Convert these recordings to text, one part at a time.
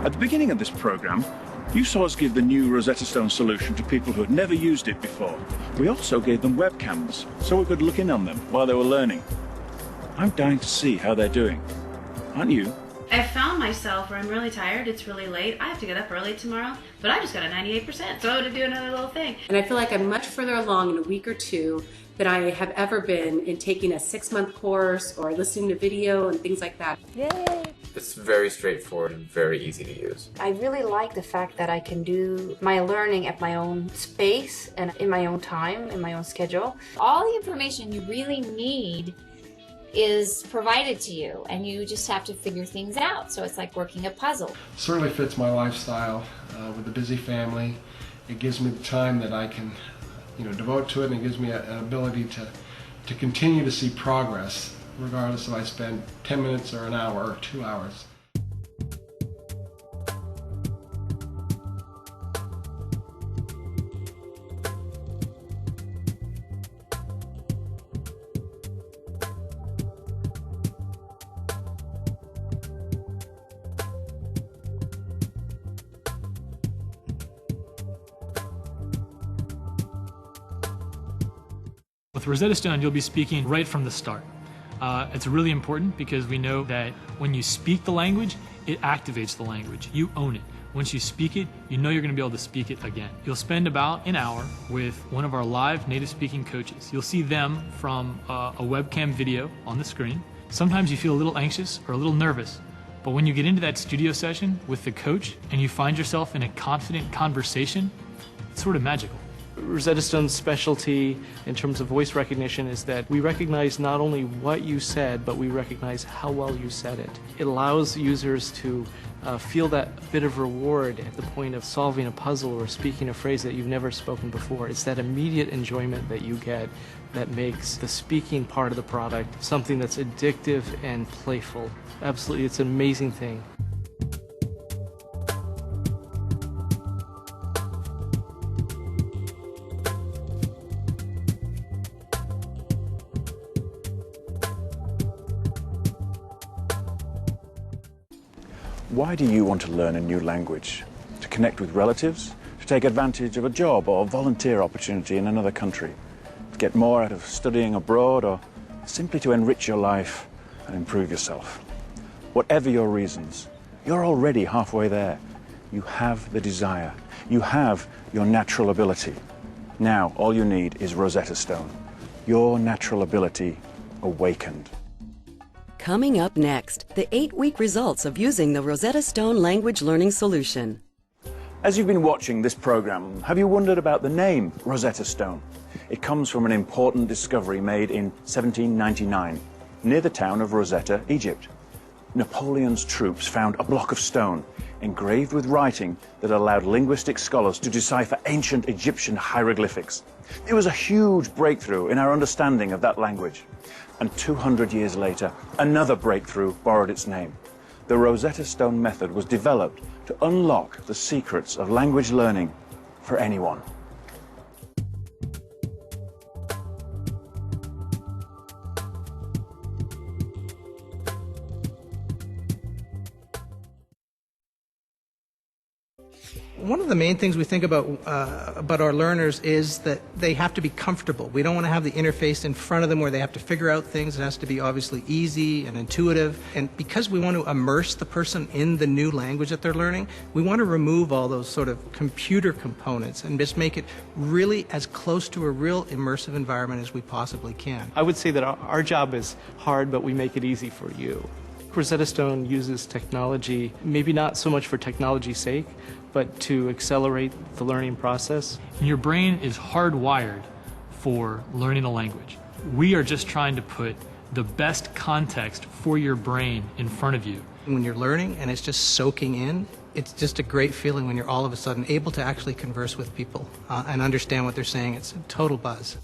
At the beginning of this program, you saw us give the new Rosetta Stone solution to people who had never used it before. We also gave them webcams, so we could look in on them while they were learning. I'm dying to see how they're doing. Aren't you? I found myself where I'm really tired, it's really late, I have to get up early tomorrow, but I just got a 98%, so to do another little thing. And I feel like I'm much further along in a week or two than I have ever been in taking a 6-month course or listening to video and things like that. Yay! It's very straightforward and very easy to use. I really like the fact that I can do my learning at my own space and in my own time, in my own schedule. All the information you really need is provided to you, and you just have to figure things out. So it's like working a puzzle. Certainly fits my lifestyle with a busy family. It gives me the time that I can devote to it, and it gives me an ability to continue to see progress, regardless if I spend 10 minutes or an hour or 2 hours. With Rosetta Stone, you'll be speaking right from the start. It's really important because we know that when you speak the language, it activates the language. You own it. Once you speak it, you know you're going to be able to speak it again. You'll spend about an hour with one of our live native speaking coaches. You'll see them from a webcam video on the screen. Sometimes you feel a little anxious or a little nervous, but when you get into that studio session with the coach and you find yourself in a confident conversation, it's sort of magical. Rosetta Stone's specialty in terms of voice recognition is that we recognize not only what you said, but we recognize how well you said it. It allows users to feel that bit of reward at the point of solving a puzzle or speaking a phrase that you've never spoken before. It's that immediate enjoyment that you get that makes the speaking part of the product something that's addictive and playful. Absolutely, it's an amazing thing. Why do you want to learn a new language? To connect with relatives? To take advantage of a job or volunteer opportunity in another country? To get more out of studying abroad, or simply to enrich your life and improve yourself? Whatever your reasons, you're already halfway there. You have the desire. You have your natural ability. Now all you need is Rosetta Stone. Your natural ability awakened. Coming up next, the 8-week results of using the Rosetta Stone language learning solution. As you've been watching this program, have you wondered about the name Rosetta Stone? It comes from an important discovery made in 1799 near the town of Rosetta, Egypt. Napoleon's troops found a block of stone engraved with writing that allowed linguistic scholars to decipher ancient Egyptian hieroglyphics. It was a huge breakthrough in our understanding of that language. And 200 years later, another breakthrough borrowed its name. The Rosetta Stone method was developed to unlock the secrets of language learning for anyone. One of the main things we think about our learners is that they have to be comfortable. We don't want to have the interface in front of them where they have to figure out things. It has to be obviously easy and intuitive. And because we want to immerse the person in the new language that they're learning, we want to remove all those sort of computer components and just make it really as close to a real immersive environment as we possibly can. I would say that our job is hard, but we make it easy for you. Rosetta Stone uses technology, maybe not so much for technology's sake, but to accelerate the learning process. Your brain is hardwired for learning a language. We are just trying to put the best context for your brain in front of you. When you're learning and it's just soaking in, it's just a great feeling when you're all of a sudden able to actually converse with people and understand what they're saying. It's a total buzz.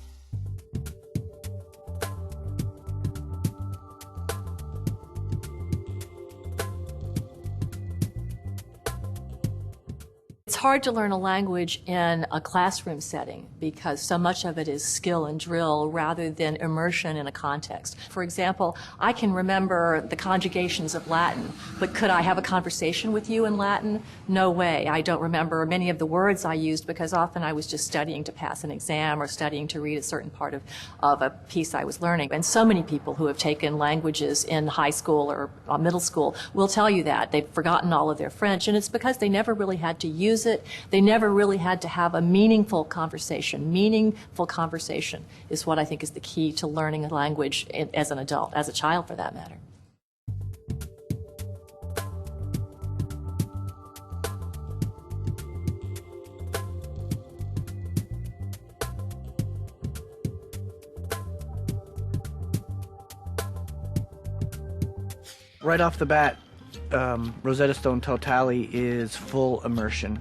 It's hard to learn a language in a classroom setting because so much of it is skill and drill rather than immersion in a context. For example, I can remember the conjugations of Latin, but could I have a conversation with you in Latin? No way. I don't remember many of the words I used because often I was just studying to pass an exam or studying to read a certain part of a piece I was learning. And so many people who have taken languages in high school or middle school will tell you that. They've forgotten all of their French, and it's because they never really had to use it. They never really had to have a meaningful conversation. Meaningful conversation is what I think is the key to learning a language as an adult, as a child for that matter. Right off the bat, Rosetta Stone Totally is full immersion.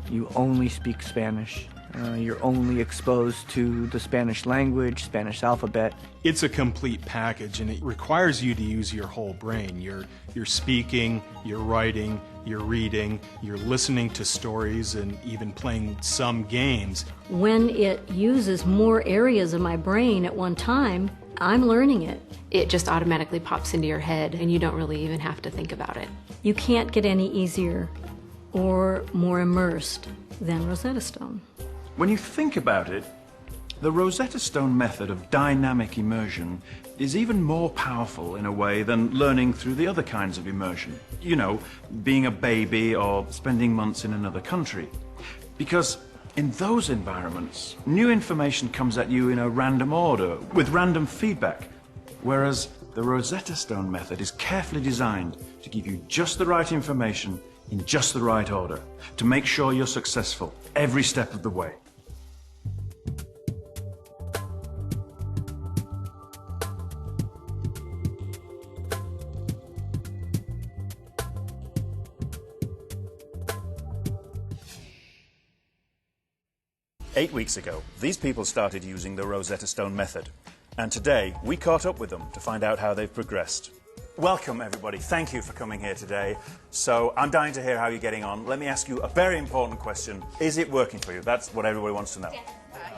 You only speak Spanish. You're only exposed to the Spanish language, Spanish alphabet. It's a complete package, and it requires you to use your whole brain. You're speaking, you're writing, you're reading, you're listening to stories, and even playing some games. When it uses more areas of my brain at one time, I'm learning it. It just automatically pops into your head, and you don't really even have to think about it. You can't get any easier or more immersed than Rosetta Stone. When you think about it, the Rosetta Stone method of dynamic immersion is even more powerful in a way than learning through the other kinds of immersion. You know, being a baby or spending months in another country. Because in those environments, new information comes at you in a random order, with random feedback. Whereas the Rosetta Stone method is carefully designed to give you just the right information in just the right order, to make sure you're successful every step of the way. Eight weeks ago, these people started using the Rosetta Stone method. And today, we caught up with them to find out how they've progressed. Welcome, everybody. Thank you for coming here today. So, I'm dying to hear how you're getting on. Let me ask you a very important question. Is it working for you? That's what everybody wants to know.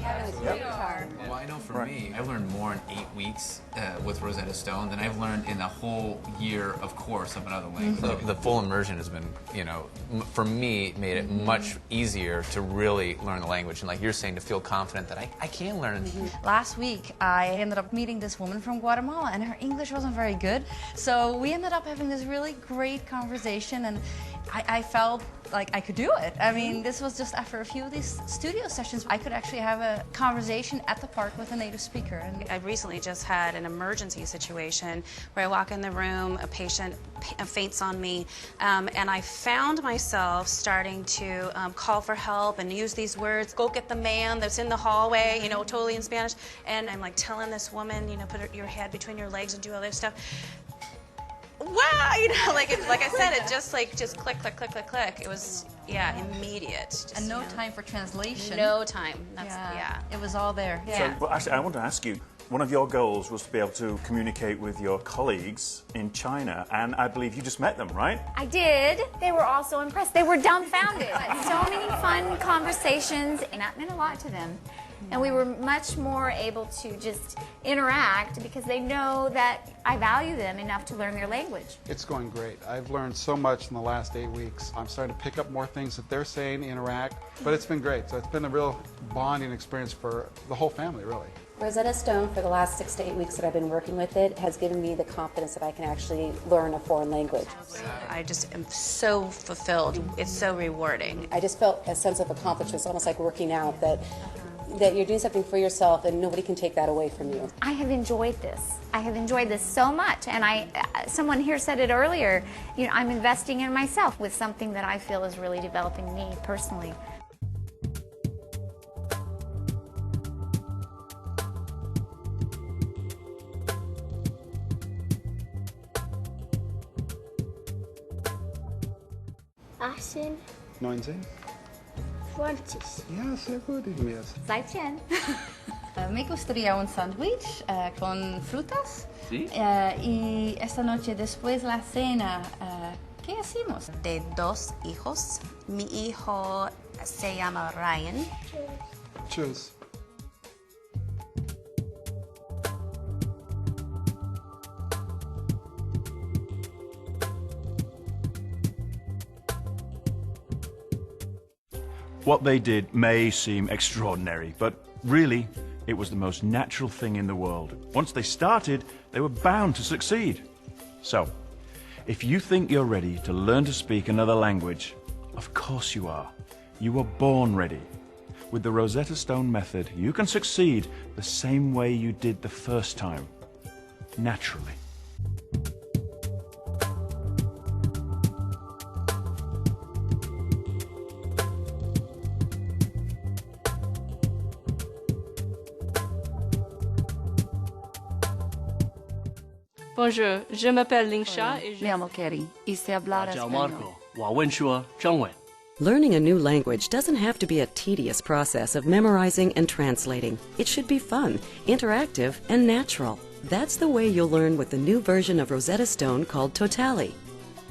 Well, I know for me, I've learned more in 8 weeks with Rosetta Stone than I've learned in a whole year of course of another language. The full immersion has been, you know, for me, made it much easier to really learn the language. And like you're saying, to feel confident that I can learn it. Last week, I ended up meeting this woman from Guatemala, and her English wasn't very good. So we ended up having this really great conversation, and I felt like I could do it. I mean, this was just after a few of these studio sessions. I could actually have a conversation at the park with a native speaker. And I recently just had an emergency situation where I walk in the room, a patient faints on me, and I found myself starting to call for help and use these words, go get the man that's in the hallway, you know, totally in Spanish. And I'm like telling this woman, you know, put your head between your legs and do all this stuff. Wow, you know, like I said, it just click, click, click, click, click. It was, yeah, immediate. Just, and no time for translation. No time. That's, It was all there. Yeah. So, well, actually, I want to ask you, one of your goals was to be able to communicate with your colleagues in China, and I believe you just met them, right? I did. They were all so impressed. They were dumbfounded. So many fun conversations, and that meant a lot to them. And we were much more able to just interact because they know that I value them enough to learn their language. It's going great. I've learned so much in the last 8 weeks. I'm starting to pick up more things that they're saying, interact, but it's been great. So it's been a real bonding experience for the whole family, really. Rosetta Stone, for the last 6 to 8 weeks that I've been working with it, has given me the confidence that I can actually learn a foreign language. I just am so fulfilled. It's so rewarding. I just felt a sense of accomplishment. It's almost like working out, that you're doing something for yourself and nobody can take that away from you. I have enjoyed this. I have enjoyed this so much, and someone here said it earlier, you know, I'm investing in myself with something that I feel is really developing me personally. Asin. 19. 20. Ja, sehr gut, Ignacio. Zaitien. Me gustaría un sándwich con frutas. ¿Sí? Y esta noche, después de la cena, ¿qué ¿Qué hacemos? De 2 hijos. Mi hijo se llama Ryan. Choose. What they did may seem extraordinary, but really, it was the most natural thing in the world. Once they started, they were bound to succeed. So, if you think you're ready to learn to speak another language, of course you are. You were born ready. With the Rosetta Stone method, you can succeed the same way you did the first time, naturally. Bonjour, je m'appelle Lingsha et je... Me llamo Kerry y sé hablar español. Learning a new language doesn't have to be a tedious process of memorizing and translating. It should be fun, interactive, and natural. That's the way you'll learn with the new version of Rosetta Stone called Totally.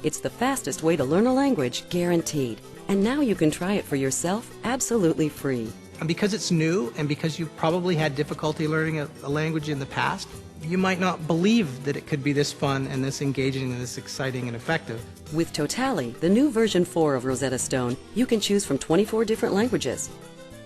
It's the fastest way to learn a language, guaranteed. And now you can try it for yourself absolutely free. And because it's new and because you've probably had difficulty learning a language in the past, you might not believe that it could be this fun and this engaging and this exciting and effective. With Totally, the new version 4 of Rosetta Stone, you can choose from 24 different languages.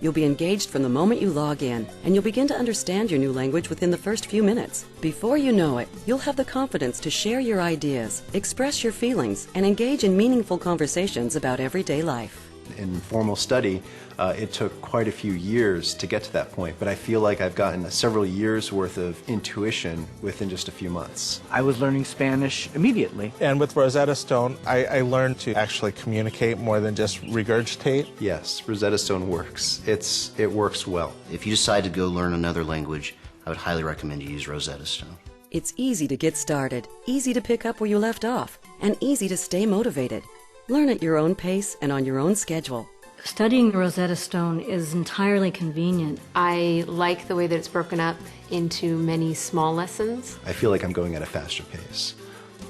You'll be engaged from the moment you log in, and you'll begin to understand your new language within the first few minutes. Before you know it, you'll have the confidence to share your ideas, express your feelings, and engage in meaningful conversations about everyday life. In formal study, it took quite a few years to get to that point, but I feel like I've gotten several years worth of intuition within just a few months. I was learning Spanish immediately. And with Rosetta Stone, I learned to actually communicate more than just regurgitate. Yes, Rosetta Stone works. It works well. If you decide to go learn another language, I would highly recommend you use Rosetta Stone. It's easy to get started, easy to pick up where you left off, and easy to stay motivated. Learn at your own pace and on your own schedule. Studying the Rosetta Stone is entirely convenient. I like the way that it's broken up into many small lessons. I feel like I'm going at a faster pace,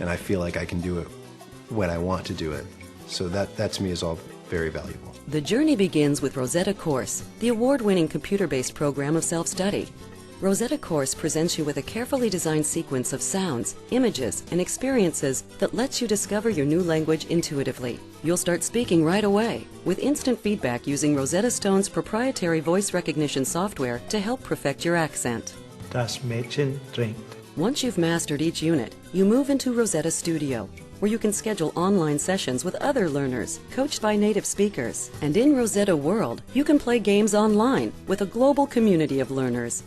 and I feel like I can do it when I want to do it. So that to me is all very valuable. The journey begins with Rosetta Course, the award-winning computer-based program of self-study. Rosetta Course presents you with a carefully designed sequence of sounds, images, and experiences that lets you discover your new language intuitively. You'll start speaking right away, with instant feedback using Rosetta Stone's proprietary voice recognition software to help perfect your accent. Das Mädchen trinkt. Once you've mastered each unit, you move into Rosetta Studio, where you can schedule online sessions with other learners, coached by native speakers. And in Rosetta World, you can play games online with a global community of learners.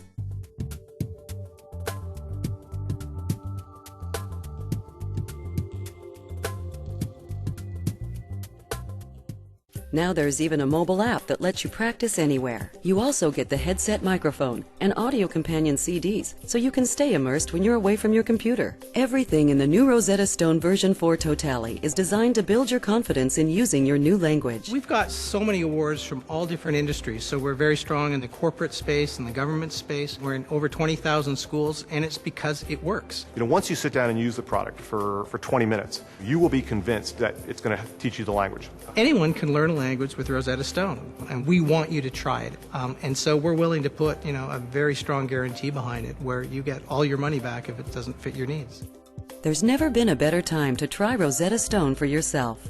Now there's even a mobile app that lets you practice anywhere. You also get the headset microphone and audio companion CDs, so you can stay immersed when you're away from your computer. Everything in the new Rosetta Stone version 4 Totally is designed to build your confidence in using your new language. We've got so many awards from all different industries, so we're very strong in the corporate space and the government space. We're in over 20,000 schools, and it's because it works. You know, once you sit down and use the product for 20 minutes, you will be convinced that it's going to teach you the language. Anyone can learn a language with Rosetta Stone, and we want you to try it. And so we're willing to put, a very strong guarantee behind it, where you get all your money back if it doesn't fit your needs. There's never been a better time to try Rosetta Stone for yourself.